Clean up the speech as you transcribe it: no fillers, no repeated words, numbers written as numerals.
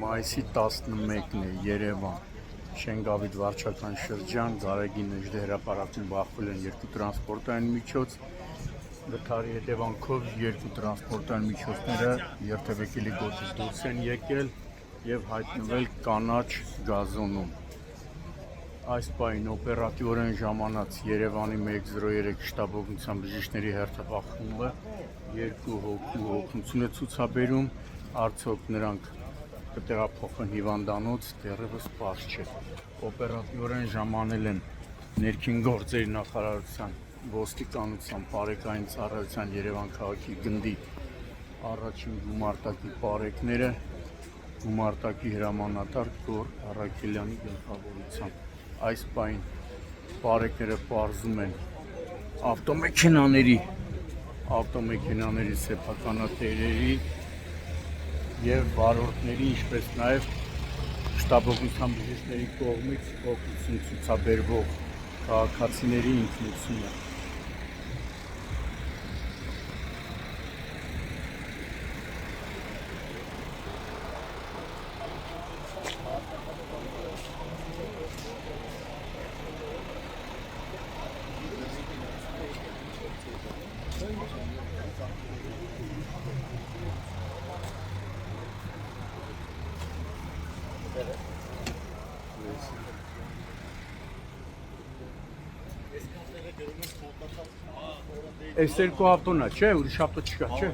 Մայիսի 11-ն է Երևան, Շենգավիթ վարչական շրջան, Գարեգին հրապարակում բախվել են երկու տրանսպորտային միջոց, վթարի հետևանքով երկու տրանսպորտային միջոցները երթևեկելի գոտից դուրս են եկել և հայտնվել կանաչ գազոնում։ Այս պահին օպերատիվորեն ժամանած Երևանի 103 շտաբօգնության բժիշկների հերթապահումը երկու հոգու օգնություն է ցուցաբերում, արդյոք նրանք կտեղափոխվեն հիվանդանոց, դեռևս պարզ չէ։ Օպերատիվորեն ժամանել են ներքին գործերի նախարարության, ոստիկանության, բարեկային ծառայության Երևան քաղաքի գնդի առաջին գումարտակի պարեկները, գումարտակի հրամանատար Գոռ Առաքելյանի գլխավորությամբ։ Այս պահին պարեկները պարզում են ավտոմեքենաների սեփականատերերի և վարորդների, ինչպես նաև շտաբօգնության բժիշկների կողմից օգնություն ցուցաբերվող քաղաքացիների ինքնությունը։ Այս երկու ավտոնա, չէ, ուրիշ ավտո չկա, չէ։